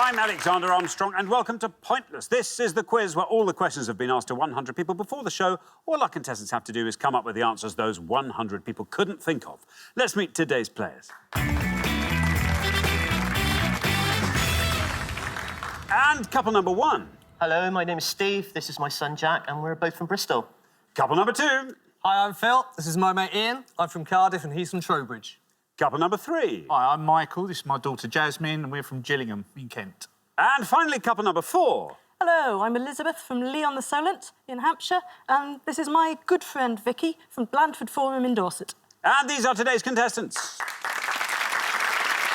I'm Alexander Armstrong, and welcome to Pointless. This is the quiz where all the questions have been asked to 100 people before the show. All our contestants have to do is come up with the answers those 100 people couldn't think of. Let's meet today's players. And couple number one. Hello, my name is Steve. This is my son Jack, and we're both from Bristol. Couple number two. Hi, I'm Phil. This is my mate Ian. I'm from Cardiff and he's from Trowbridge. Couple number three. Hi, I'm Michael. This is my daughter Jasmine, and we're from Gillingham in Kent. And finally, couple number four. Hello, I'm Elizabeth from Leon-the-Solent in Hampshire, and this is my good friend Vicky from Blandford Forum in Dorset. And these are today's contestants.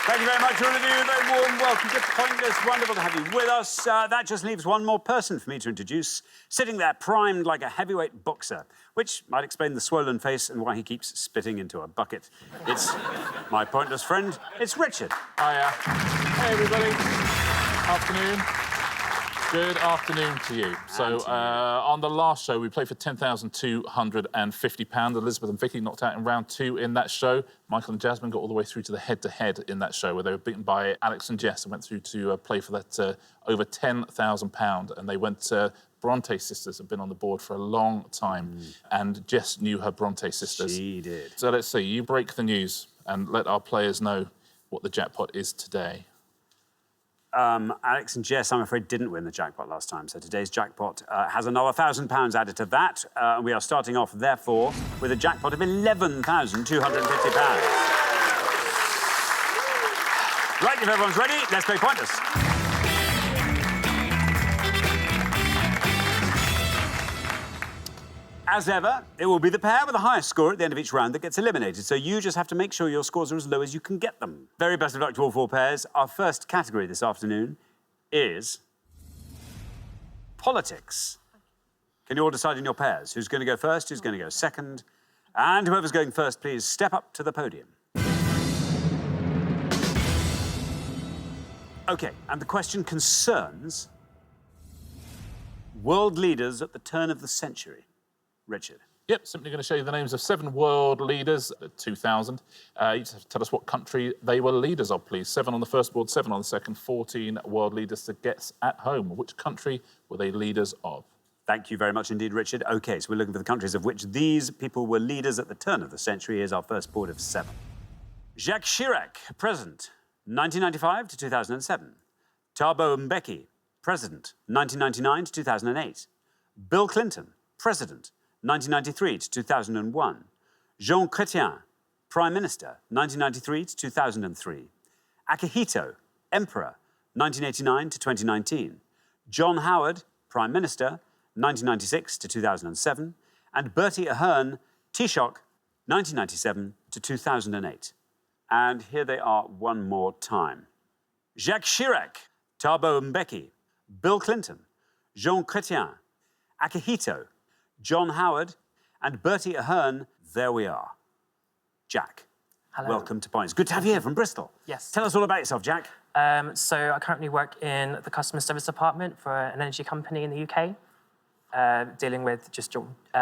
Thank you very much, all of you. A very warm welcome to Pointless. Wonderful to have you with us. That just leaves one more person for me to introduce, sitting there primed like a heavyweight boxer, which might explain the swollen face and why he keeps spitting into a bucket. It's my Pointless friend, it's Richard. Hiya. Hey, everybody. Afternoon. Good afternoon to you. So, on the last show, we played for £10,250. Elizabeth and Vicky knocked out in round two in that show. Michael and Jasmine got all the way through to the head-to-head in that show, where they were beaten by Alex and Jess and went through to play for that over £10,000. And they went... Bronte sisters have been on the board for a long time, and Jess knew her Bronte sisters. She did. So let's see, you break the news and let our players know what the jackpot is today. Alex and Jess, I'm afraid, didn't win the jackpot last time, so today's jackpot has another £1,000 added to that. We are starting off, therefore, with a jackpot of £11,250. Right, if everyone's ready, let's play Pointless. As ever, it will be the pair with the highest score at the end of each round that gets eliminated, so you just have to make sure your scores are as low as you can get them. Very best of luck to all four pairs. Our first category this afternoon is politics. Can you all decide in your pairs who's going to go first, who's going to go second? And whoever's going first, please step up to the podium. OK, and the question concerns world leaders at the turn of the century. Richard. Yep, simply going to show you the names of 7 world leaders at 2000. You just have to tell us what country they were leaders of, please. 7 on the first board, 7 on the second, 14 world leaders to guess at home. Which country were they leaders of? Thank you very much indeed, Richard. OK, so we're looking for the countries of which these people were leaders at the turn of the century. Here's our first board of 7. Jacques Chirac, President, 1995 to 2007. Thabo Mbeki, President, 1999 to 2008. Bill Clinton, President, 1993 to 2001. Jean Chrétien, Prime Minister, 1993 to 2003. Akihito, Emperor, 1989 to 2019. John Howard, Prime Minister, 1996 to 2007. And Bertie Ahern, Taoiseach, 1997 to 2008. And here they are one more time. Jacques Chirac, Thabo Mbeki, Bill Clinton, Jean Chrétien, Akihito, John Howard, and Bertie Ahern. There we are. Jack, hello. Welcome to Points. Good to have you here from Bristol. Yes. Tell us all about yourself, Jack. So I currently work in the customer service department for an energy company in the UK, dealing with just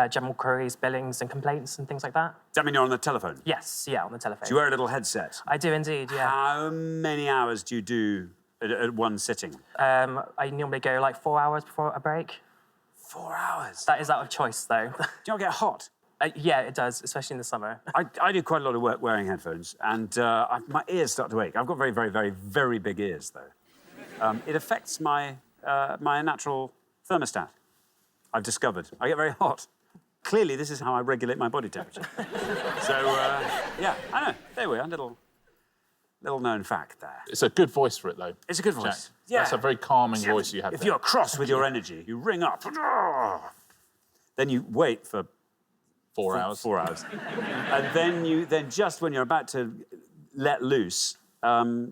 general queries, billings and complaints and things like that. Does that mean you're on the telephone? Yes, yeah, on the telephone. Do you wear a little headset? I do indeed, yeah. How many hours do you do at one sitting? I normally go like 4 hours before a break. 4 hours? That is out of choice, though. Do you not get hot? Yeah, it does, especially in the summer. I do quite a lot of work wearing headphones, and my ears start to ache. I've got very, very, very, very big ears, though. It affects my natural thermostat, I've discovered. I get very hot. Clearly, this is how I regulate my body temperature. So, yeah, I know. There we are, little known fact there. It's a good voice for it, though. It's a good voice. Jack. Yeah. That's a very calming voice you have If there. you're cross with your energy, you ring up. Then you wait for 4 hours. 4 hours. And then just when you're about to let loose,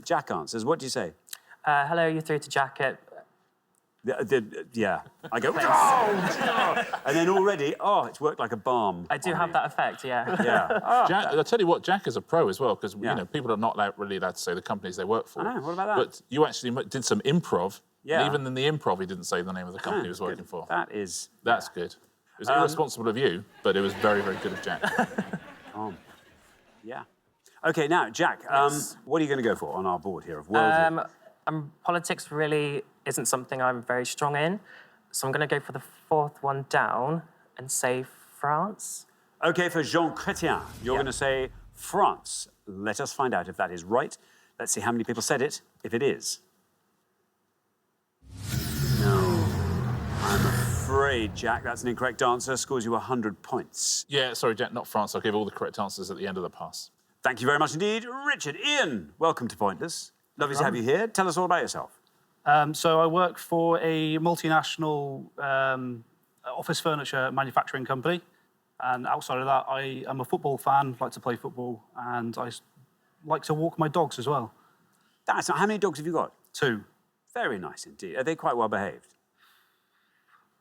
Jack answers. What do you say? Hello, you're through to Jack at... Yeah. I go, oh! And then already, it's worked like a balm. I do have that effect, yeah. Yeah. Jack, I'll tell you what, Jack is a pro as well, because Yeah. you know people are not really allowed to say the companies they work for. I know, what about that? But you actually did some improv. Yeah. And even in the improv, he didn't say the name of the company he was working for. That's good. It was irresponsible of you, but it was very, very good of Jack. Yeah. OK, now, Jack, Yes. what are you going to go for on our board here of world? Politics really isn't something I'm very strong in, so I'm going to go for the fourth one down and say France. OK, for Jean Chrétien, you're going to say France. Let us find out if that is right. Let's see how many people said it, if it is. No. I'm afraid, Jack, that's an incorrect answer. Scores you 100 points. Yeah, sorry, Jack, not France. I'll give all the correct answers at the end of the pass. Thank you very much indeed. Richard, Ian, welcome to Pointless. Lovely to have you here. Tell us all about yourself. So I work for a multinational office furniture manufacturing company. And outside of that, I am a football fan, like to play football, and I like to walk my dogs as well. That's not, how many dogs have you got? 2. Very nice indeed. Are they quite well behaved?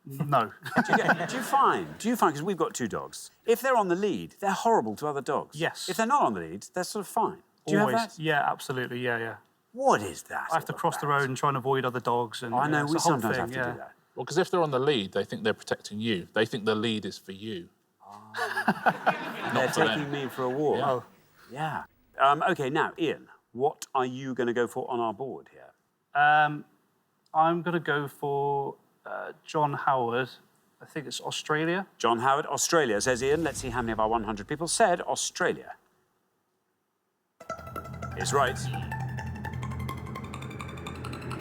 No. Do you find, because we've got 2 dogs, if they're on the lead, they're horrible to other dogs. Yes. If they're not on the lead, they're sort of fine. Do you Always. have that? Yeah, absolutely. Yeah. What is that? I have to cross the road and try and avoid other dogs. And, I know, it's we a whole sometimes thing, have to do that. Well, because if they're on the lead, they think they're protecting you. They think the lead is for you. They're for taking them. me for a walk. Yeah. Yeah. OK, now, Ian, what are you going to go for on our board here? I'm going to go for John Howard. I think it's Australia. John Howard, Australia, says Ian. Let's see how many of our 100 people said Australia. It's right.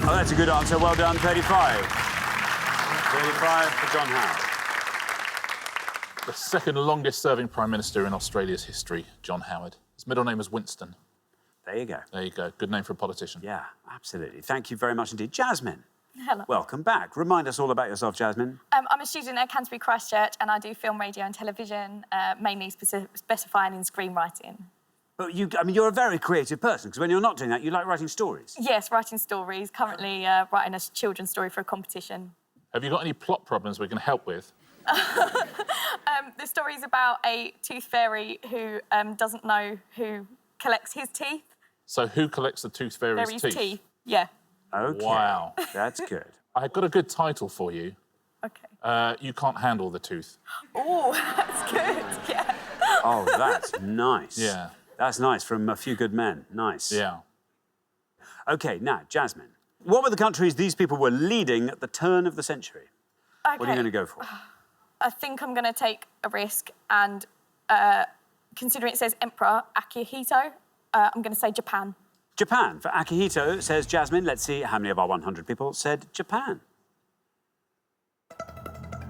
Oh, that's a good answer. Well done, 35. 35 for John Howard. The second longest serving Prime Minister in Australia's history, John Howard. His middle name was Winston. There you go. There you go. Good name for a politician. Yeah, absolutely. Thank you very much indeed. Jasmine. Hello. Welcome back. Remind us all about yourself, Jasmine. I'm a student at Canterbury Christchurch and I do film, radio and television, mainly specifying in screenwriting. But you're a very creative person, because when you're not doing that, you like writing stories. Yes, writing stories. Currently writing a children's story for a competition. Have you got any plot problems we can help with? The story's about a tooth fairy who doesn't know who collects his teeth. So who collects the tooth fairy's teeth? Yeah. OK. Wow. That's good. I've got a good title for you. OK. You Can't Handle the Tooth. Oh, that's good. Yeah. Oh, that's nice. Yeah. That's nice, from A Few Good Men. Nice. Yeah. OK, now, Jasmine, what were the countries these people were leading at the turn of the century? Okay. What are you going to go for? I think I'm going to take a risk and, considering it says Emperor Akihito, I'm going to say Japan. Japan. For Akihito, says Jasmine. Let's see how many of our 100 people said Japan.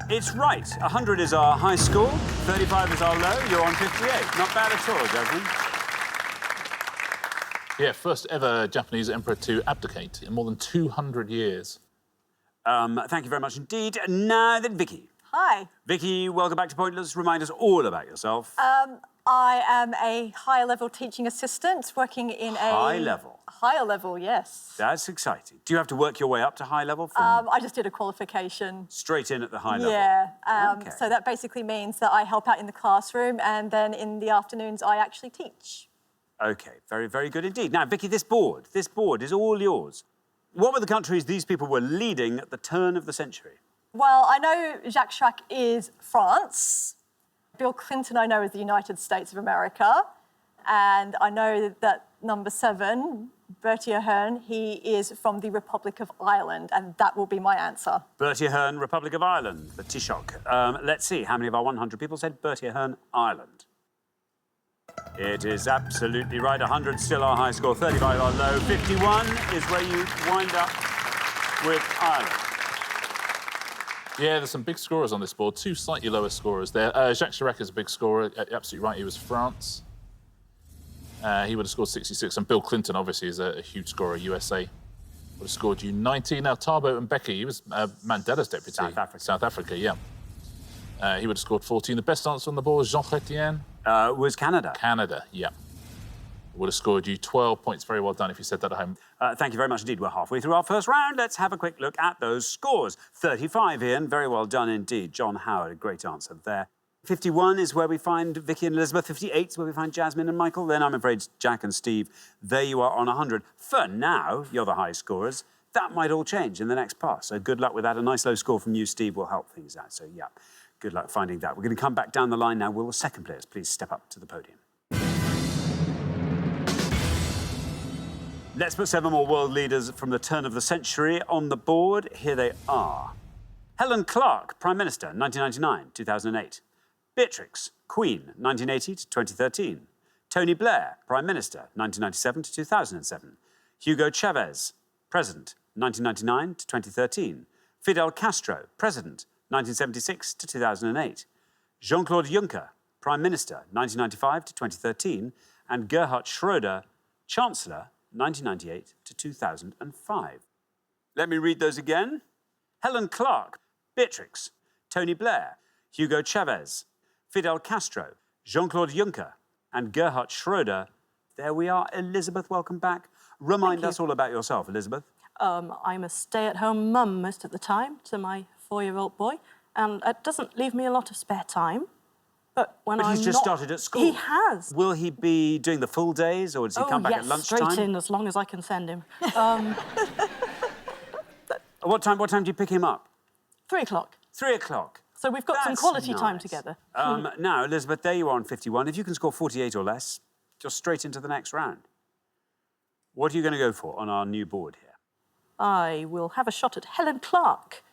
It's right. 100 is our high score, 35 is our low. You're on 58. Not bad at all, Jasmine. Yeah, first ever Japanese emperor to abdicate in more than 200 years. Thank you very much indeed. Now then, Vicky. Hi. Vicky, welcome back to Pointless. Remind us all about yourself. I am a higher-level teaching assistant working in a... High level? Higher level, yes. That's exciting. Do you have to work your way up to high level? From I just did a qualification. straight in at the high level? Yeah. Okay. So that basically means that I help out in the classroom and then in the afternoons I actually teach. OK, very, very good indeed. Now, Vicky, this board is all yours. What were the countries these people were leading at the turn of the century? Well, I know Jacques Chirac is France. Bill Clinton, I know, is the United States of America. And I know that number 7, Bertie Ahern, he is from the Republic of Ireland, and that will be my answer. Bertie Ahern, Republic of Ireland, the Taoiseach. Let's see, how many of our 100 people said Bertie Ahern, Ireland? It is absolutely right. 100 still our high score, 35 our low. 51 is where you wind up with Ireland. Yeah, there's some big scorers on this board. 2 slightly lower scorers there. Jacques Chirac is a big scorer. Absolutely right, he was France. He would have scored 66. And Bill Clinton, obviously, is a huge scorer, USA. Would have scored you 90. Now, Thabo Mbeki, he was Mandela's deputy. South Africa. South Africa, yeah. He would have scored 14. The best answer on the board, Jean Chrétien. Was Canada. Canada, yeah. Would have scored you 12 points. Very well done if you said that at home. Thank you very much indeed. We're halfway through our first round. Let's have a quick look at those scores. 35, Ian. Very well done indeed. John Howard, a great answer there. 51 is where we find Vicky and Elizabeth. 58 is where we find Jasmine and Michael. Then I'm afraid Jack and Steve, there you are on 100. For now, you're the high scorers. That might all change in the next pass. So good luck with that. A nice low score from you, Steve, will help things out. So, yeah, good luck finding that. We're going to come back down the line now. Will the second players please step up to the podium? Let's put 7 more world leaders from the turn of the century on the board. Here they are. Helen Clark, Prime Minister, 1999 2008. Beatrix, Queen, 1980 to 2013. Tony Blair, Prime Minister, 1997 to 2007. Hugo Chavez, President, 1999 to 2013. Fidel Castro, President, 1976 to 2008. Jean-Claude Juncker, Prime Minister, 1995 to 2013. And Gerhard Schröder, Chancellor, 1998 to 2005. Let me read those again. Helen Clark, Beatrix, Tony Blair, Hugo Chavez, Fidel Castro, Jean-Claude Juncker, and Gerhard Schröder. There we are. Elizabeth, welcome back. Remind us all about yourself, Elizabeth. I'm a stay-at-home mum most of the time to my 4-year-old boy, and it doesn't leave me a lot of spare time. But when But I'm he's just not... started at school. He has. Will he be doing the full days, or does he come back at lunchtime? Straight in, as long as I can send him. What time do you pick him up? 3 o'clock. 3 o'clock. So we've got some That's quality time nice. together. Now, Elizabeth, there you are on 51. If you can score 48 or less, just straight into the next round. What are you going to go for on our new board here? I will have a shot at Helen Clark,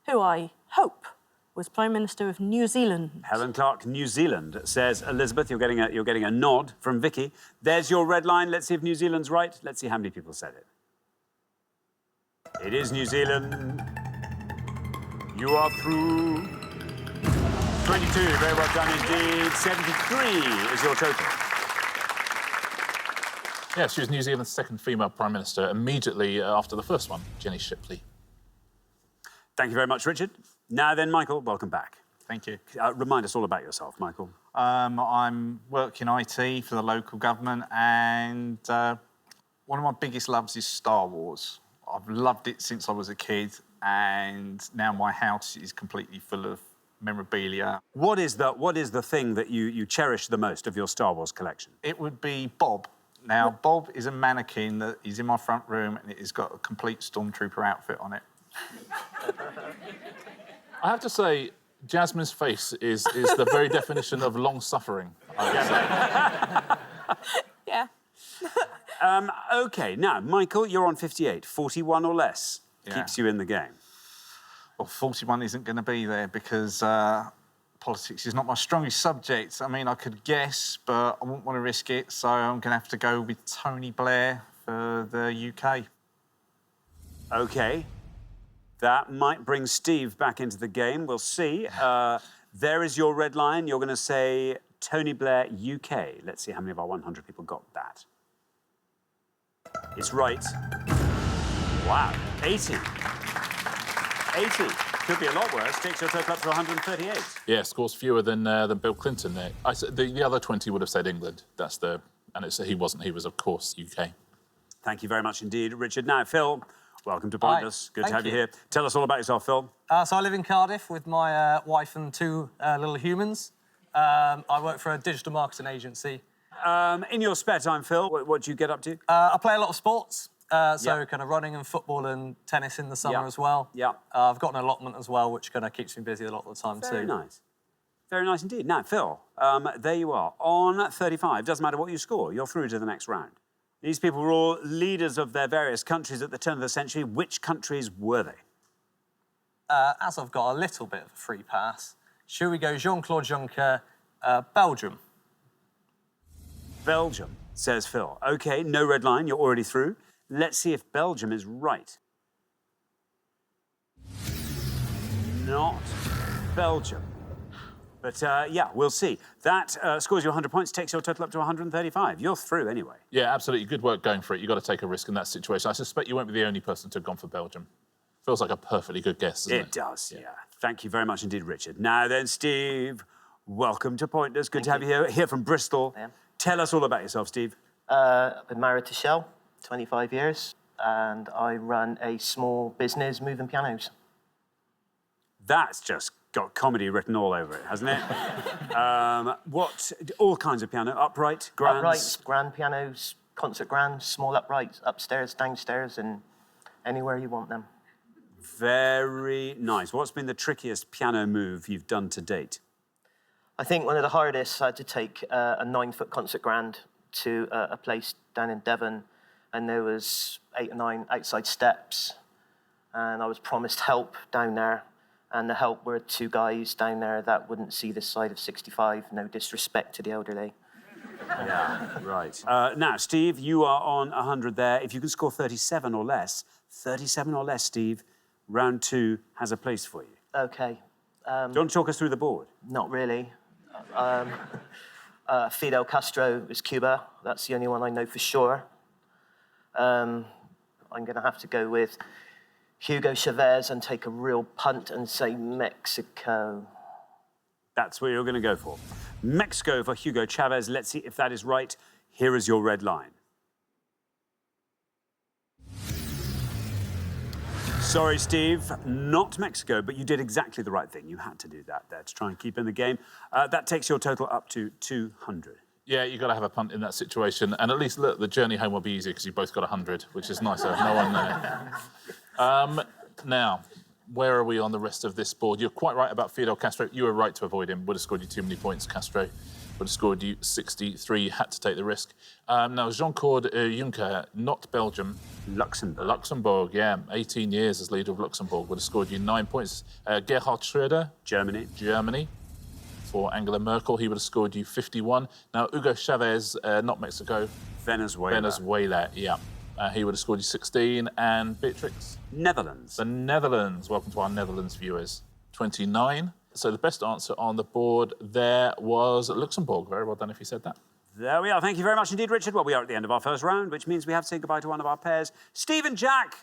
who I hope was Prime Minister of New Zealand. Helen Clark, New Zealand, says Elizabeth. You're getting a nod from Vicky. There's your red line. Let's see if New Zealand's right. Let's see how many people said it. It is New Zealand. You are through. 22, very well done indeed. 73 is your total. Yeah, she was New Zealand's second female Prime Minister immediately after the first one, Jenny Shipley. Thank you very much, Richard. Now then, Michael, welcome back. Thank you. Remind us all about yourself, Michael. I'm working IT for the local government, and one of my biggest loves is Star Wars. I've loved it since I was a kid, and now my house is completely full of memorabilia. What is the thing that you cherish the most of your Star Wars collection? It would be Bob. Now, Bob is a mannequin that is in my front room, and it has got a complete Stormtrooper outfit on it. I have to say, Jasmine's face is the very definition of long-suffering, I would say. Yeah. OK, now, Michael, you're on 58. 41 or less Yeah. keeps you in the game. Well, 41 isn't going to be there because politics is not my strongest subject. I mean, I could guess, but I wouldn't want to risk it, so I'm going to have to go with Tony Blair for the UK. OK. That might bring Steve back into the game. We'll see. There is your red line. You're going to say Tony Blair, UK. Let's see how many of our 100 people got that. It's right. Wow, 80. 80. Could be a lot worse. Takes your total up to 138. Yeah, scores fewer than Bill Clinton there. The other 20 would have said England. He wasn't. He was, of course, UK. Thank you very much indeed, Richard. Now, Phil, welcome to Pointless. Good to have you here. Tell us all about yourself, Phil. So I live in Cardiff with my wife and 2 little humans. I work for a digital marketing agency. In your spare time, Phil, what do you get up to? I play a lot of sports, kind of running and football and tennis in the summer as well. Yeah. I've got an allotment as well, which kind of keeps me busy a lot of the time Very too. nice. Very nice indeed. Now, Phil, there you are. On 35, doesn't matter what you score, you're through to the next round. These people were all leaders of their various countries at the turn of the century. Which countries were they? As I've got a little bit of a free pass, should we go Jean-Claude Juncker, Belgium? Belgium, says Phil. OK, no red line, you're already through. Let's see if Belgium is right. Not Belgium. But, yeah, we'll see. That scores you 100 points, takes your total up to 135. You're through anyway. Yeah, absolutely. Good work going for it. You've got to take a risk in that situation. I suspect you won't be the only person to have gone for Belgium. Feels like a perfectly good guess, doesn't it? It does, yeah. Thank you very much indeed, Richard. Now then, Steve, welcome to Pointless. Good to have you here from Bristol. Yeah. Tell us all about yourself, Steve. I've been married to Shell, 25 years, and I run a small business moving pianos. That's just got comedy written all over it, hasn't it? All kinds of piano, upright, grands? Uprights, grand pianos, concert grands, small uprights, upstairs, downstairs, and anywhere you want them. Very nice. What's been the trickiest piano move you've done to date? I think one of the hardest, I had to take a 9-foot concert grand to a place down in Devon and there was 8 or 9 outside steps, and I was promised help down there, and the help were 2 guys down there that wouldn't see this side of 65, no disrespect to the elderly. Yeah, right. Now, Steve, you are on 100 there. If you can score 37 or less, Steve, round 2 has a place for you. Okay. Do you want to talk us through the board? Not really. Fidel Castro is Cuba. That's the only one I know for sure. I'm going to have to go with Hugo Chavez and take a real punt and say Mexico. That's what you're going to go for. Mexico for Hugo Chavez. Let's see if that is right. Here is your red line. Sorry, Steve, not Mexico, but you did exactly the right thing. You had to do that there to try and keep in the game. That takes your total up to 200. Yeah, you've got to have a punt in that situation. And at least, look, the journey home will be easier because you both got 100, which is nicer. No one there. Now, where are we on the rest of this board? You're quite right about Fidel Castro. You were right to avoid him. Would have scored you too many points, Castro. Would have scored you 63. You had to take the risk. Now, Jean-Claude Juncker, not Belgium. Luxembourg. Luxembourg, yeah. 18 years as leader of Luxembourg. Would have scored you 9 points. Gerhard Schröder. Germany. For Angela Merkel, he would have scored you 51. Now, Hugo Chavez, not Mexico. Venezuela, yeah. He would have scored you 16. And Beatrix? Netherlands. The Netherlands. Welcome to our Netherlands viewers. 29. So the best answer on the board there was Luxembourg. Very well done if you said that. There we are. Thank you very much indeed, Richard. Well, we are at the end of our first round, which means we have to say goodbye to one of our pairs. Steve and Jack,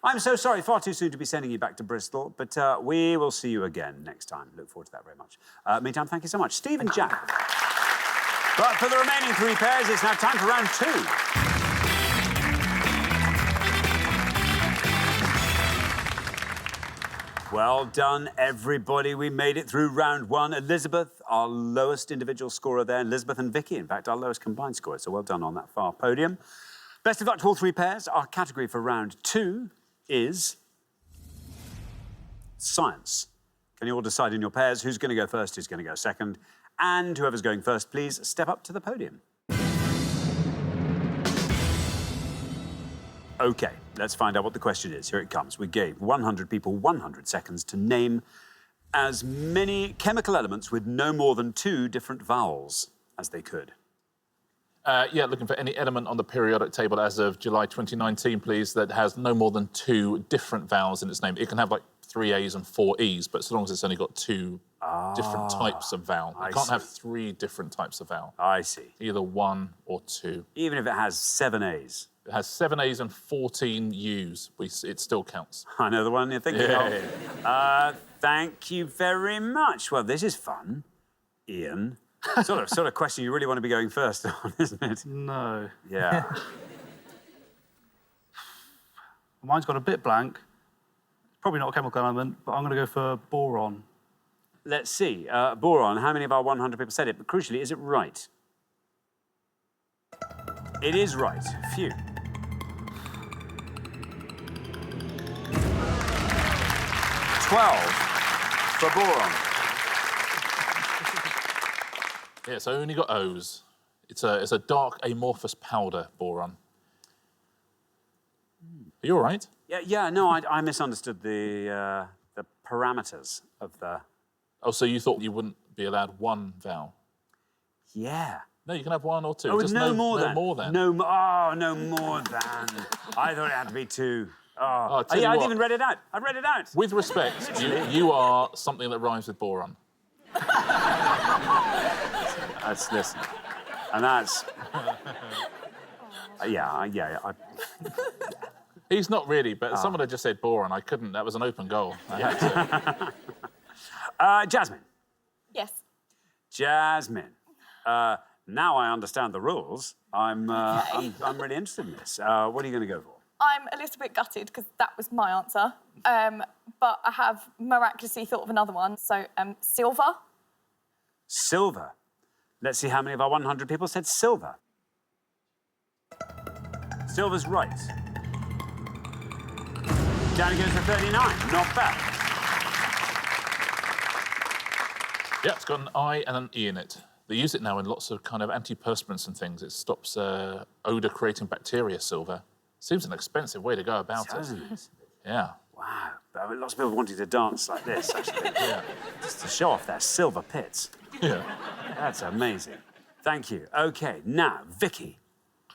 I'm so sorry, far too soon to be sending you back to Bristol, but we will see you again next time. Look forward to that very much. Meantime, thank you so much. Steve and Jack. But for the remaining 3 pairs, it's now time for round 2. Well done, everybody. We made it through round 1. Elizabeth, our lowest individual scorer there. Elizabeth and Vicky, in fact, our lowest combined scorer. So well done on that far podium. Best of luck to all 3 pairs. Our category for round 2 is science. Can you all decide in your pairs who's going to go first, who's going to go second? And whoever's going first, please step up to the podium. OK, let's find out what the question is. Here it comes. We gave 100 people 100 seconds to name as many chemical elements with no more than 2 different vowels as they could. Yeah, looking for any element on the periodic table as of July 2019, please, that has no more than 2 different vowels in its name. It can have like 3 A's and 4 E's, but so long as it's only got 2 different types of vowel. It can't have 3 different types of vowel. I see. Either 1 or 2. Even if it has 7 A's? It has 7 A's and 14 U's. It still counts. I know the one you're thinking of. Thank you very much. Well, this is fun. Ian. sort of question you really want to be going first on, isn't it? No. Yeah. Mine's got a bit blank. Probably not a chemical element, but I'm going to go for boron. Let's see. Boron, how many of our 100 people said it? But crucially, is it right? It is right. Phew. 12 for boron. Yeah, it's only got O's. It's a dark amorphous powder, boron. Are you all right? Yeah. No, I misunderstood the parameters of the. Oh, so you thought you wouldn't be allowed 1 vowel? Yeah. No, you can have 1 or 2. Oh, just no more than. No more than. I thought it had to be 2. Oh, yeah, I'd even read it out. I read it out. With respect, you are something that rhymes with boron. Listen. And that's... yeah. He's not really, but someone had just said boron. I couldn't. That was an open goal. I had to. Jasmine. Yes. Jasmine. Now I understand the rules. I'm really interested in this. What are you going to go for? I'm a little bit gutted because that was my answer, but I have miraculously thought of another one. So, silver. Silver. Let's see how many of our 100 people said silver. Silver's right. Down it goes for 39. Not bad. Yeah, it's got an I and an E in it. They use it now in lots of kind of antiperspirants and things. It stops odour-creating bacteria, silver. Seems an expensive way to go about it. Doesn't it? Yeah. Wow. But I mean, lots of people wanting to dance like this, actually. Yeah. Just to show off their silver pits. Yeah. That's amazing. Thank you. OK, now, Vicky.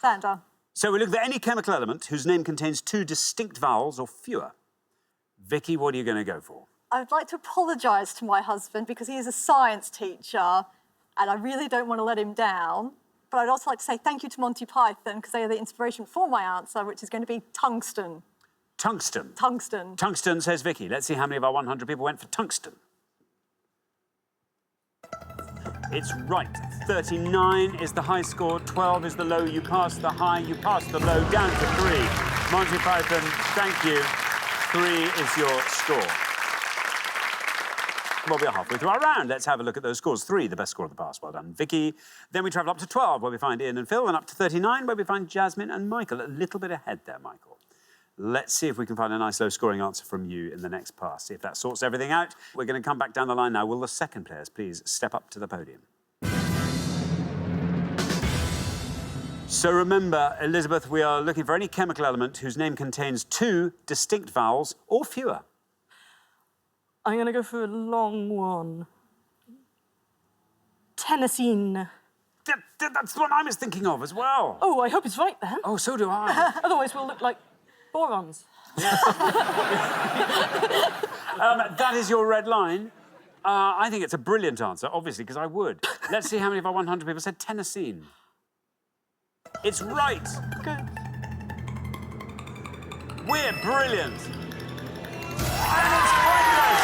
Xander. So we look at any chemical element whose name contains 2 distinct vowels or fewer. Vicky, what are you going to go for? I would like to apologise to my husband because he is a science teacher and I really don't want to let him down. But I'd also like to say thank you to Monty Python because they are the inspiration for my answer, which is going to be tungsten. Tungsten. Tungsten. Tungsten, says Vicky. Let's see how many of our 100 people went for tungsten. It's right. 39 is the high score, 12 is the low. You passed the high, you passed the low, down to 3. Monty Python, thank you. 3 is your score. Well, we are halfway through our round. Let's have a look at those scores. 3, the best score of the past. Well done, Vicky. Then we travel up to 12, where we find Ian and Phil, and up to 39, where we find Jasmine and Michael. A little bit ahead there, Michael. Let's see if we can find a nice low-scoring answer from you in the next pass. See if that sorts everything out. We're going to come back down the line now. Will the second players please step up to the podium? So remember, Elizabeth, we are looking for any chemical element whose name contains 2 distinct vowels or fewer. I'm going to go for a long one. Tennessine. That's the one I was thinking of as well. Oh, I hope it's right then. Oh, so do I. Otherwise, we'll look like borons. That is your red line. I think it's a brilliant answer, obviously, because I would. Let's see how many of our 100 people said Tennessine. It's right. Good. We're brilliant. And it's pointless.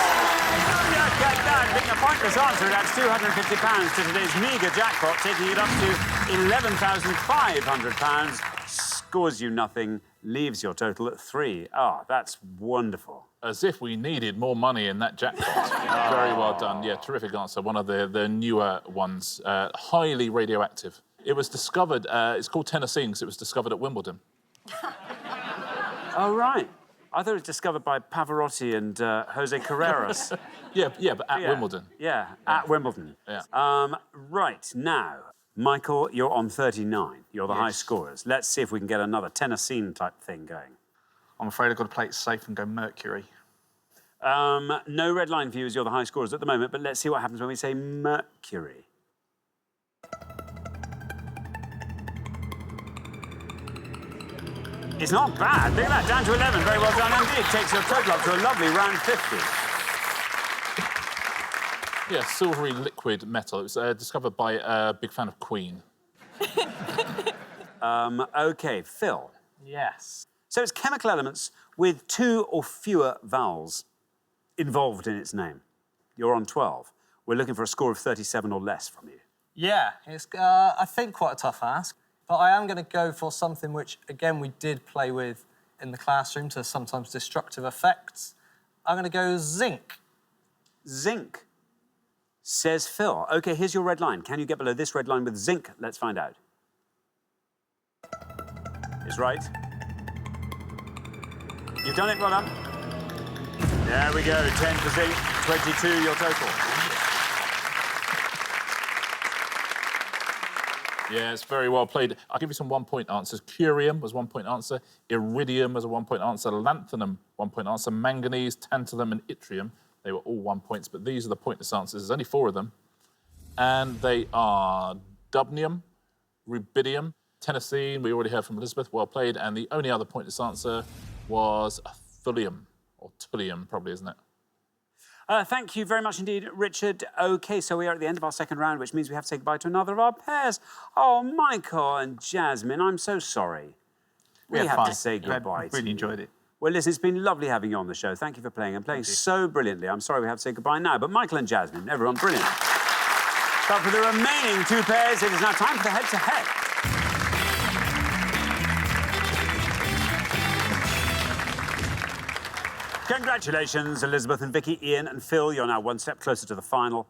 Look at that. Being a pointless answer, it adds £250 to today's meagre jackpot, taking it up to £11,500. Scores you nothing, leaves your total at 3. Ah, that's wonderful. As if we needed more money in that jackpot. Very well done. Yeah, terrific answer. One of the newer ones, highly radioactive. It was discovered, it's called Tennessine because it was discovered at Wimbledon. Oh, right. I thought it was discovered by Pavarotti and Jose Carreras. yeah, but at Wimbledon. Yeah, at Wimbledon. Yeah. Right, now, Michael, you're on 39. You're the high scorers. Let's see if we can get another Tennessine-type thing going. I'm afraid I've got to play it safe and go Mercury. No red line for you as you're the high scorers at the moment, but let's see what happens when we say Mercury. It's not bad. Look at that, down to 11. Very well done indeed. Takes your total up to a lovely round 50. Yeah, silvery liquid metal. It was discovered by a big fan of Queen. OK, Phil. Yes. So it's chemical elements with 2 or fewer vowels involved in its name. You're on 12. We're looking for a score of 37 or less from you. Yeah, it's, I think, quite a tough ask. But I am going to go for something which, again, we did play with in the classroom to sometimes destructive effects. I'm going to go zinc. Zinc, says Phil. OK, here's your red line. Can you get below this red line with zinc? Let's find out. It's right. You've done it, well done. There we go, 10 for zinc, 22 your total. Yeah, it's very well played. I'll give you some one-point answers. Curium was one-point answer. Iridium was a one-point answer. Lanthanum, one-point answer. Manganese, tantalum, and yttrium. They were all 1 points, but these are the pointless answers. There's only 4 of them. And they are dubnium, rubidium, tennessine, we already heard from Elizabeth, well played. And the only other pointless answer was thulium, or tullium, probably, isn't it? Thank you very much indeed, Richard. OK, so we are at the end of our second round, which means we have to say goodbye to another of our pairs. Oh, Michael and Jasmine, I'm so sorry. We have to say goodbye to you. Really enjoyed it. Well, listen, it's been lovely having you on the show. Thank you for playing and playing so brilliantly. I'm sorry we have to say goodbye now, but Michael and Jasmine, everyone, brilliant. But for the remaining 2 pairs, it is now time for the head-to-head. Congratulations, Elizabeth and Vicky, Ian and Phil. You're now 1 step closer to the final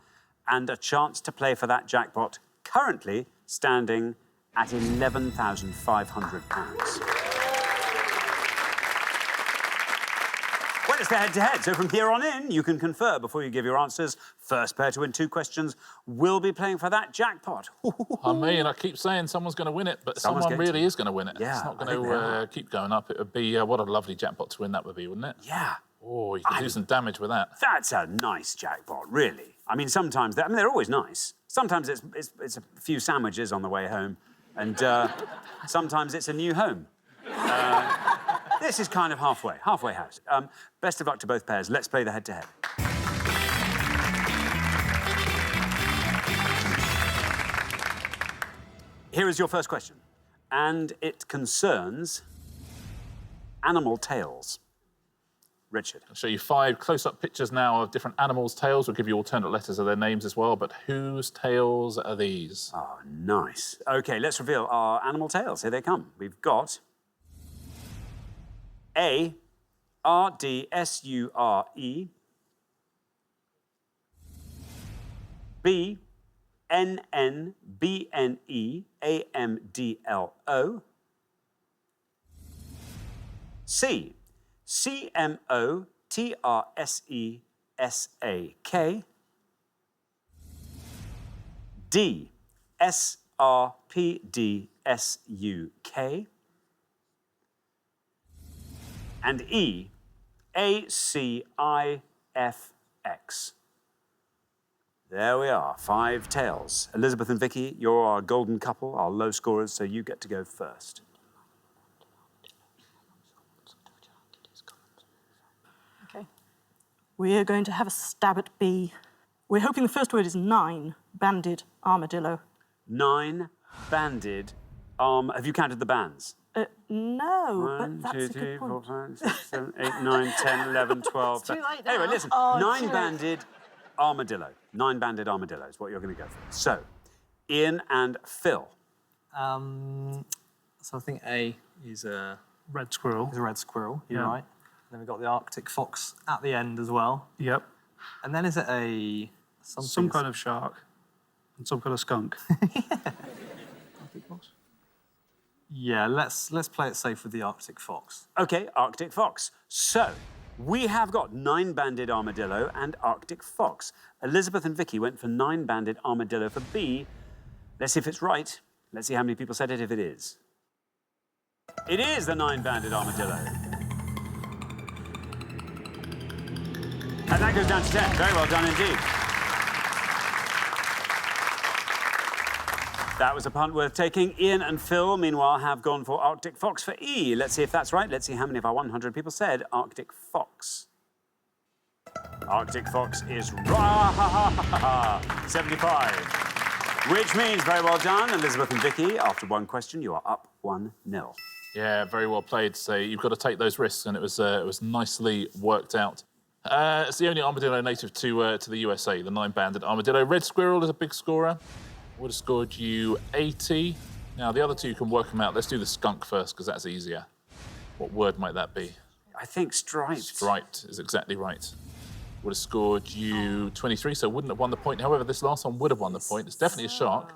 and a chance to play for that jackpot, currently standing at £11,500. Well, it's the head-to-head. So from here on in, you can confer before you give your answers. First pair to win 2 questions will be playing for that jackpot. I mean, I keep saying someone's going to win it, but someone really is going to win it. Yeah, it's not I going think they to keep going up. It would be, what a lovely jackpot to win that would be, wouldn't it? Yeah. Oh, you could do some damage with that. That's a nice jackpot, really. I mean, sometimes, they're always nice. Sometimes it's a few sandwiches on the way home, and sometimes it's a new home. This is kind of halfway house. Best of luck to both pairs. Let's play the head-to-head. Here is your first question, and it concerns animal tails. Richard. I'll show you 5 close-up pictures now of different animals' tails. We'll give you alternate letters of their names as well, but whose tails are these? Oh, nice. OK, let's reveal our animal tails. Here they come. We've got A, R-D-S-U-R-E, B, N-N-B-N-E-A-M-D-L-O, C, C-M-O-T-R-S-E-S-A-K, D, S-R-P-D-S-U-K, and E, A-C-I-F-X. There we are, 5 tails. Elizabeth and Vicky, you're our golden couple, our low scorers, so you get to go first. Okay. We're going to have a stab at B. We're hoping the first word is 9, banded armadillo. 9 banded have you counted the bands? No, 1, but 2, that's a 3, good 4, point. 5, 6, 7, 8, 9, 10, 11, 12. It's too late now. Anyway, listen, Oh, 9 shit. banded armadillo. 9 banded armadillo is what you're going to go for. So, Ian and Phil. So I think A is a Red squirrel. red squirrel. You're Yeah. right. And then we've got the Arctic fox at the end as well. Yep. And then is it a Some kind of shark and some kind of skunk. Yeah, let's play it safe with the Arctic fox. OK, Arctic fox. So, we have got 9 banded armadillo and Arctic fox. Elizabeth and Vicky went for 9 banded armadillo for B. Let's see if it's right. Let's see how many people said it if it is. It is the 9 banded armadillo. And that goes down to 10. Very well done indeed. That was a punt worth taking. Ian and Phil, meanwhile, have gone for Arctic fox for E. Let's see if that's right. Let's see how many of our 100 people said Arctic fox. Arctic fox is right. 75. Which means very well done, Elizabeth and Vicky. After 1 question, you are up 1-0. Yeah, very well played. So you've got to take those risks, and it was nicely worked out. It's the only armadillo native to the USA, the 9-banded armadillo. Red squirrel is a big scorer. Would have scored you 80. Now, the other 2 can work them out. Let's do the skunk first, because that's easier. What word might that be? I think striped. Striped is exactly right. Would have scored you 23, so wouldn't have won the point. However, this last one would have won the point. It's definitely a shark.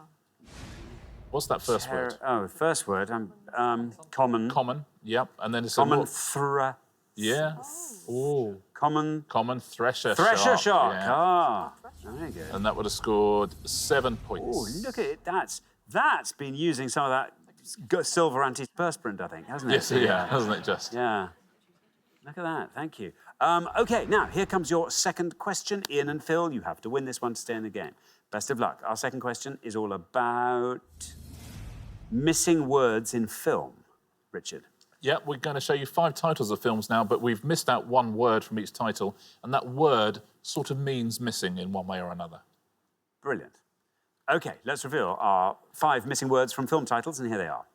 What's that first word? Oh, first word. Common. Common, yep. And then it's Common Yeah. Oh. Common Thresher Thresher shark. shark. Yeah. Ah, very good. And that would have scored 7 points. Oh, look at it. That's been using some of that silver antiperspirant, I think, hasn't it? Yes, yeah, hasn't it just? Yeah. Look at that. Thank you. OK, now, here comes your second question. Ian and Phil, you have to win this one to stay in the game. Best of luck. Our second question is all about missing words in film. Richard. Yeah, we're going to show you 5 titles of films now, but we've missed out 1 word from each title, and that word sort of means missing in one way or another. Brilliant. OK, let's reveal our 5 missing words from film titles, and here they are.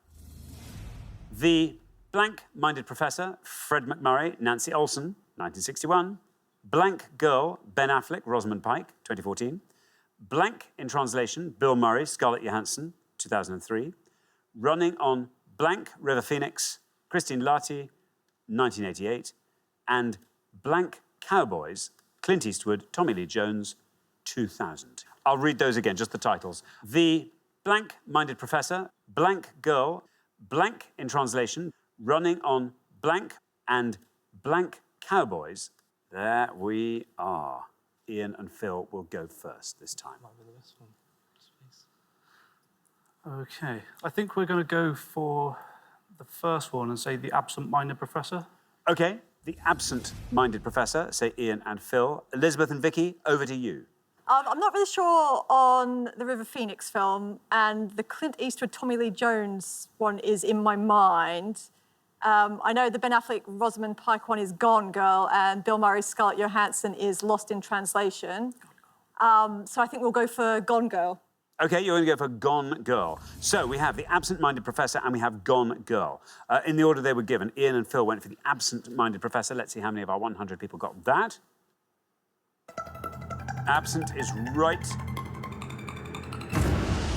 The Blank-Minded Professor, Fred MacMurray, Nancy Olsen, 1961. Blank Girl, Ben Affleck, Rosamund Pike, 2014. Blank in Translation, Bill Murray, Scarlett Johansson, 2003. Running on Blank River Phoenix, Christine Lahti, 1988. And Blank Cowboys, Clint Eastwood, Tommy Lee Jones, 2000. I'll read those again, just the titles. The Blank-Minded Professor, Blank Girl, Blank in Translation, Running on Blank, and Blank cowboys. There we are. Ian and Phil will go first this time. OK. I think we're going to go for the first one and say the absent-minded professor. OK, the absent-minded professor, say Ian and Phil. Elizabeth and Vicky, over to you. I'm not really sure on the River Phoenix film, and the Clint Eastwood, Tommy Lee Jones one is in my mind. I know the Ben Affleck, Rosamund Pike one is Gone Girl, and Bill Murray's Scarlett Johansson is Lost in Translation. So I think we'll go for Gone Girl. OK, you're going to go for Gone Girl. So we have the absent-minded professor and we have Gone Girl. In the order they were given, Ian and Phil went for the absent-minded professor. Let's see how many of our 100 people got that. Absent is right.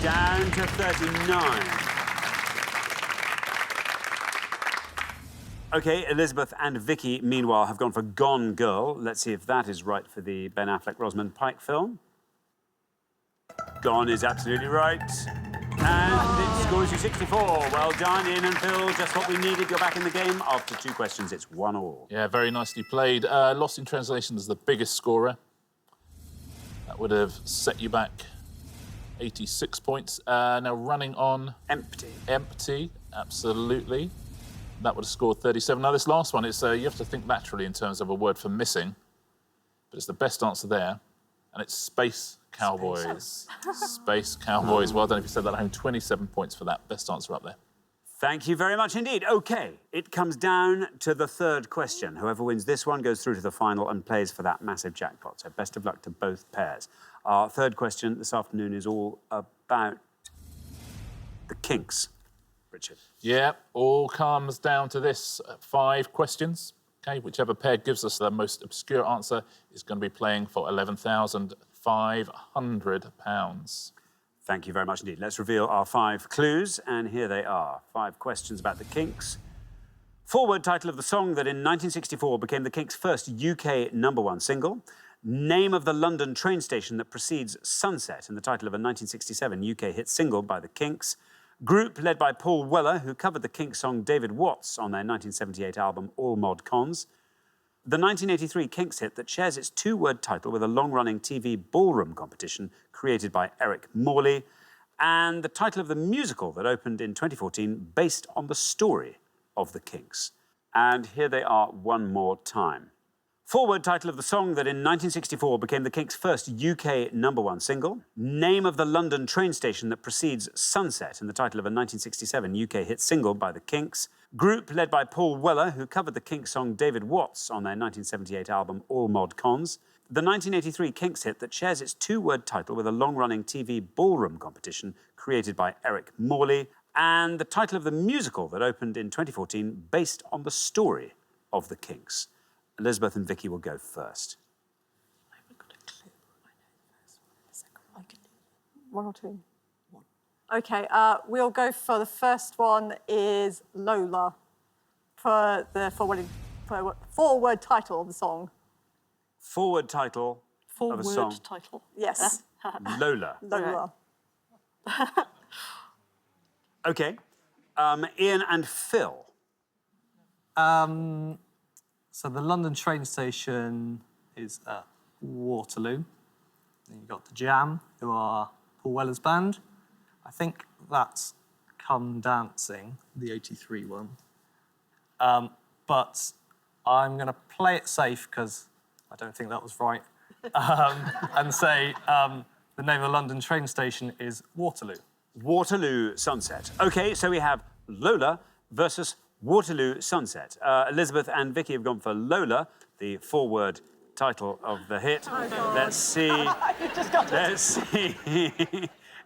Down to 39. OK, Elizabeth and Vicky, meanwhile, have gone for Gone Girl. Let's see if that is right for the Ben Affleck, Rosamund Pike film. Gone is absolutely right. And it scores you 64. Well done, Ian and Phil. Just what we needed. You're back in the game. After 2 questions, it's 1-1. Yeah, very nicely played. Lost in Translation is the biggest scorer. That would have set you back 86 points. Now running on... Empty. Empty, absolutely. That would have scored 37. Now, this last one, it's you have to think laterally in terms of a word for missing, but it's the best answer there, and it's Space Cowboys. Space Cowboys. Well done if you said that at home. 27 points for that. Best answer up there. Thank you very much indeed. OK, it comes down to the 3rd question. Whoever wins this one goes through to the final and plays for that massive jackpot. So best of luck to both pairs. Our 3rd question this afternoon is all about the Kinks. Richard. Yeah, all comes down to this. 5 questions. OK, whichever pair gives us the most obscure answer is going to be playing for £11,500. Thank you very much indeed. Let's reveal our 5 clues, and here they are. 5 questions about the Kinks. Forward title of the song that in 1964 became the Kinks' first UK #1 single. Name of the London train station that precedes Sunset, and the title of a 1967 UK hit single by the Kinks. Group led by Paul Weller, who covered the Kinks song David Watts on their 1978 album All Mod Cons. The 1983 Kinks hit that shares its 2-word title with a long-running TV ballroom competition created by Eric Morley, and the title of the musical that opened in 2014 based on the story of the Kinks. And here they are one more time. Forward title of the song that in 1964 became the Kinks' first UK #1 single. Name of the London train station that precedes Sunset, and the title of a 1967 UK hit single by the Kinks. Group led by Paul Weller, who covered the Kinks song David Watts on their 1978 album All Mod Cons. The 1983 Kinks hit that shares its 2-word title with a long-running TV ballroom competition created by Eric Morley, and the title of the musical that opened in 2014 based on the story of the Kinks. Elizabeth and Vicky will go first. I haven't got a clue. I know the first one and the second one. I can do 1 or 2? 1. OK, we'll go for the first one is Lola for the forward title of the song. Forward title of a song. Forward title. Yes. Lola. Lola. OK. Ian and Phil. So the London train station is at Waterloo. Then you've got the Jam, who are Paul Weller's band. I think that's Come Dancing, the 83 one. But I'm going to play it safe because I don't think that was right. And say the name of the London train station is Waterloo. Waterloo Sunset. OK, so we have Lola versus Waterloo Sunset. Elizabeth and Vicky have gone for Lola, the 4-word title of the hit. Let's see. Let's see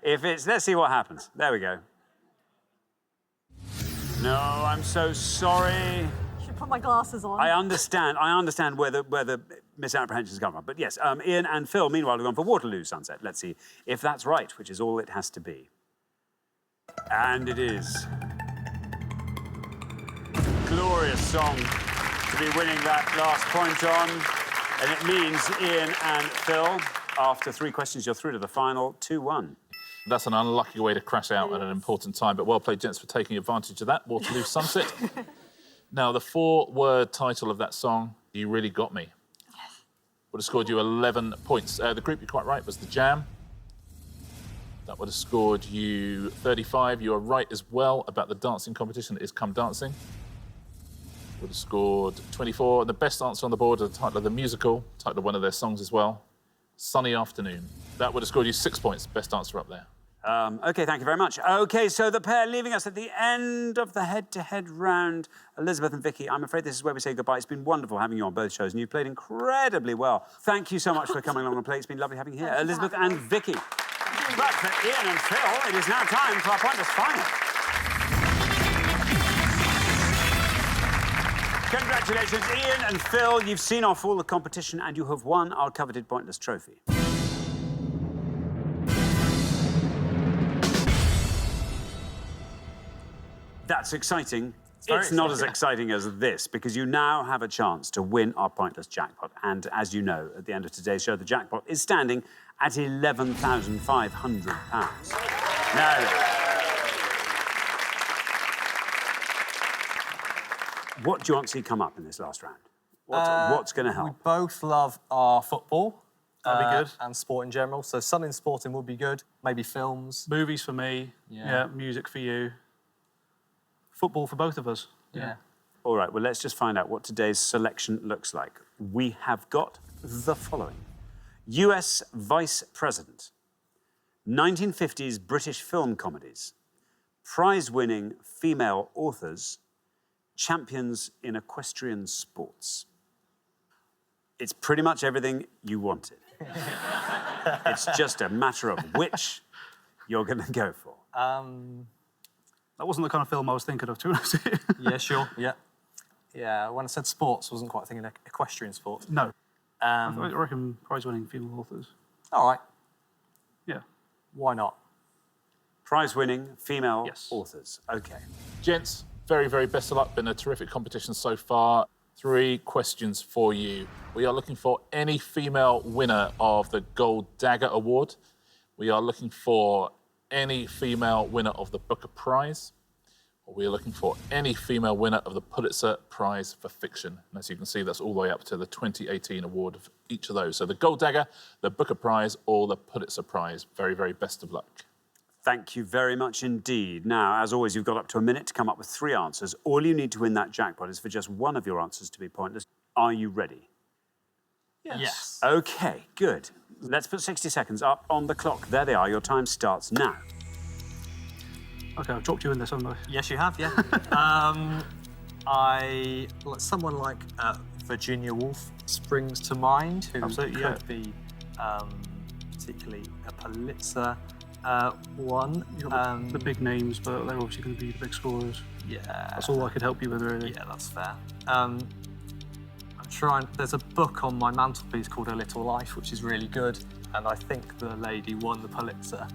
if it's. Let's see what happens. There we go. No, I'm so sorry. Should put my glasses on. I understand where the misapprehensions come from. But yes, Ian and Phil, meanwhile, have gone for Waterloo Sunset. Let's see if that's right, which is all it has to be. And it is. Glorious song to be winning that last point on. And it means Ian and Phil, after 3 questions, you're through to the final 2-1. That's an unlucky way to crash out at an important time, but well played, gents, for taking advantage of that. Waterloo Sunset. Now, the 4-word title of that song You really got me. Yes. Would have scored you 11 points. The group you're quite right was the Jam. That would have scored you 35. You are right as well about the dancing competition. It is Come Dancing. Would have scored 24. The best answer on the board is the title of the musical, title of one of their songs as well, Sunny Afternoon. That would have scored you 6 points. Best answer up there. OK, thank you very much. OK, so the pair leaving us at the end of the head-to-head round, Elizabeth and Vicky, I'm afraid this is where we say goodbye. It's been wonderful having you on both shows, and you've played incredibly well. Thank you so much for coming along and playing. It's been lovely having you here, Elizabeth and Vicky. But for Ian and Phil, it is now time for our Pointless Final. Congratulations, Ian and Phil. You've seen off all the competition and you have won our coveted Pointless trophy. That's exciting. It's not as exciting as this, because you now have a chance to win our Pointless jackpot. And as you know, at the end of today's show, the jackpot is standing at £11,500. Now, what do you want to see come up in this last round? What's going to help? We both love our football. That'd be good. And sport in general. So something in sporting would be good. Maybe films. Movies for me. Yeah, music for you. Football for both of us. Yeah. All right, well, let's just find out what today's selection looks like. We have got the following. US Vice President, 1950s British film comedies, prize-winning female authors, champions in equestrian sports. It's pretty much everything you wanted. It's just a matter of which you're going to go for. That wasn't the kind of film I was thinking of, to be honest. Yeah, sure. Yeah. Yeah, when I said sports, I wasn't quite thinking equestrian sports. No. I reckon prize-winning female authors. All right. Yeah. Why not? Prize-winning female authors. OK. Gents, very, very best of luck. Been a terrific competition so far. 3 questions for you. We are looking for any female winner of the Gold Dagger Award. We are looking for any female winner of the Booker Prize. Or we are looking for any female winner of the Pulitzer Prize for Fiction. And as you can see, that's all the way up to the 2018 award of each of those. So the Gold Dagger, the Booker Prize, or the Pulitzer Prize. Very, very best of luck. Thank you very much indeed. Now, as always, you've got up to a minute to come up with 3 answers. All you need to win that jackpot is for just one of your answers to be pointless. Are you ready? Yes. OK, good. Let's put 60 seconds up on the clock. There they are. Your time starts now. OK, I've dropped you in this, haven't I? Yes, you have, yeah. Someone like Virginia Woolf springs to mind, who could be particularly a Pulitzer one. The big names, but they're obviously going to be the big scorers. Yeah. That's all I could help you with, really. Yeah, that's fair. There's a book on my mantelpiece called A Little Life, which is really good, and I think the lady won the Pulitzer,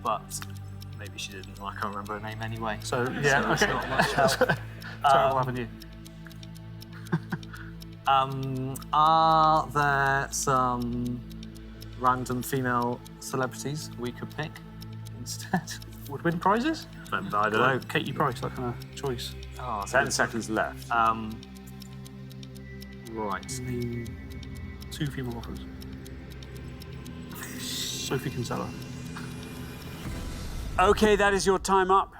but maybe she didn't. I can't remember her name anyway. So yeah, it's not much help. Terrible avenue. Are there some random female celebrities we could pick instead? Would win prizes? I don't know. Katie Price, that kind of choice. 10 seconds left. Right. Name 2 female authors. Sophie Kinsella. OK, that is your time up.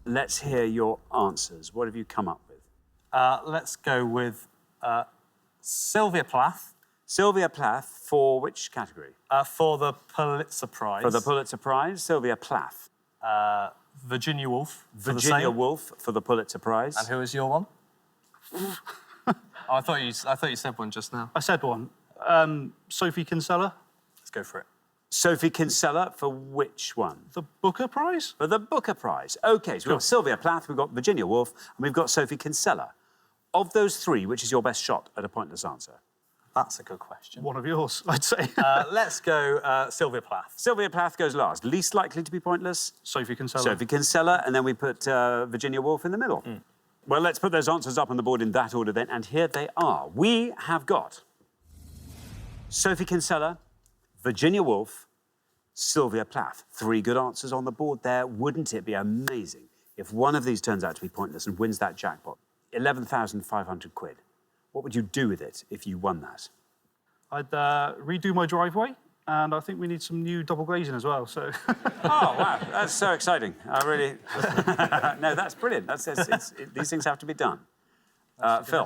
Let's hear your answers. What have you come up with? Let's go with Sylvia Plath. Sylvia Plath for which category? For the Pulitzer Prize. For the Pulitzer Prize, Sylvia Plath. Virginia Woolf. Virginia Woolf for the Pulitzer Prize. And who is your one? I thought you said one just now. I said one. Sophie Kinsella. Let's go for it. Sophie Kinsella for which one? The Booker Prize? For the Booker Prize. OK, so we've got Sylvia Plath, we've got Virginia Woolf, and we've got Sophie Kinsella. Of those 3, which is your best shot at a pointless answer? That's a good question. One of yours, I'd say. Let's go Sylvia Plath. Sylvia Plath goes last. Least likely to be pointless? Sophie Kinsella. Sophie Kinsella, and then we put Virginia Woolf in the middle. Well, let's put those answers up on the board in that order then, and here they are. We have got Sophie Kinsella, Virginia Woolf, Sylvia Plath. 3 good answers on the board there. Wouldn't it be amazing if one of these turns out to be pointless and wins that jackpot? 11,500 quid. What would you do with it if you won that? I'd redo my driveway, and I think we need some new double glazing as well. So. Oh, wow, that's so exciting. I really... No, that's brilliant. These things have to be done. Phil?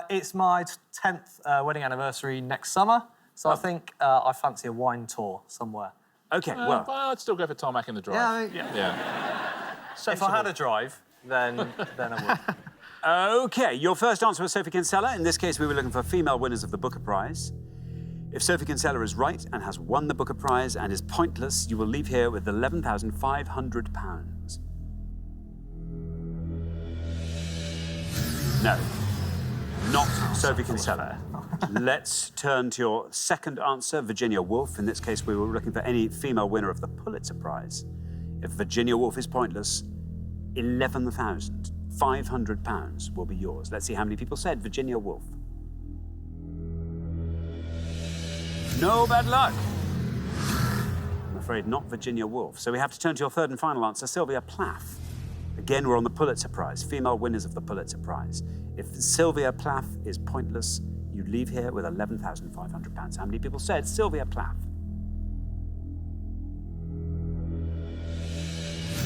It's my 10th wedding anniversary next summer, so I think I fancy a wine tour somewhere. OK, well... I'd still go for tarmac in the drive. Yeah. If I had a drive, then I would. OK, your first answer was Sophie Kinsella. In this case, we were looking for female winners of the Booker Prize. If Sophie Kinsella is right and has won the Booker Prize and is pointless, you will leave here with £11,500. No, not Sophie Kinsella. Let's turn to your second answer, Virginia Woolf. In this case, we were looking for any female winner of the Pulitzer Prize. If Virginia Woolf is pointless, £11,500 will be yours. Let's see how many people said Virginia Woolf. No bad luck. I'm afraid not Virginia Woolf. So we have to turn to your third and final answer, Sylvia Plath. Again, we're on the Pulitzer Prize, female winners of the Pulitzer Prize. If Sylvia Plath is pointless, you leave here with £11,500. How many people said Sylvia Plath?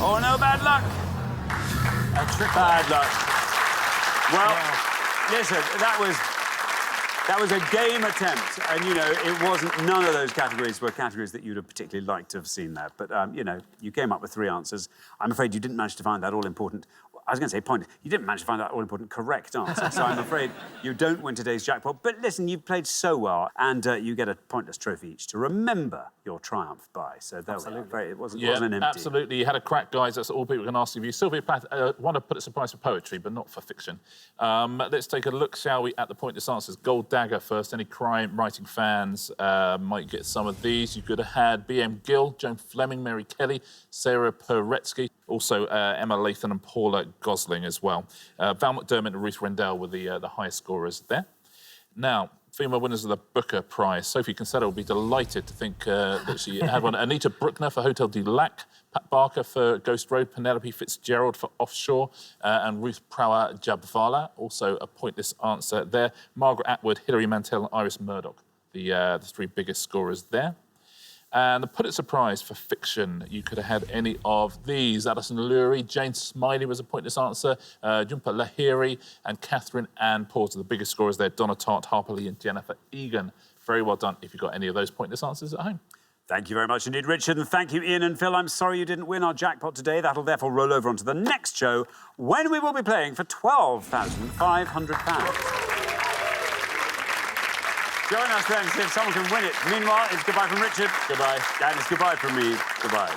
Oh, no bad luck. Bad luck. Well, listen, that was a game attempt, and you know it wasn't. None of those categories were categories that you'd have particularly liked to have seen there. But you know, you came up with 3 answers. I'm afraid you didn't manage to find that all-important. I was going to say point. You didn't manage to find that all-important correct answer. So I'm afraid you don't win today's jackpot. But listen, you've played so well, and you get a pointless trophy each to remember your triumph by. So there we are. It wasn't an empty. Absolutely. You had a crack, guys. That's all people can ask of you. Sylvia Plath won a Pulitzer Prize for poetry, but not for fiction. Let's take a look, shall we, at the pointless answers. Gold Dagger first. Any crime writing fans might get some of these. You could have had B.M. Gill, Joan Fleming, Mary Kelly, Sarah Peretsky, also Emma Lathan and Paula Gosling as well. Val McDermott and Ruth Rendell were the highest scorers there. Now, female winners of the Booker Prize. Sophie Kinsella will be delighted to think that she had one. Anita Bruckner for Hotel du Lac, Pat Barker for Ghost Road, Penelope Fitzgerald for Offshore, and Ruth Prower Jabvala, also a pointless answer there. Margaret Atwood, Hilary Mantel, and Iris Murdoch, the 3 biggest scorers there. And the Pulitzer Prize for fiction, you could have had any of these. Alison Lurie, Jane Smiley was a pointless answer, Jhumpa Lahiri, and Catherine Ann Porter, the biggest scorers there, Donna Tartt, Harper Lee, and Jennifer Egan. Very well done if you got any of those pointless answers at home. Thank you very much indeed, Richard, and thank you, Ian and Phil. I'm sorry you didn't win our jackpot today. That'll therefore roll over onto the next show, when we will be playing for £12,500. Join us then, see if someone can win it. Meanwhile, it's goodbye from Richard. Goodbye. And it's goodbye from me. Goodbye.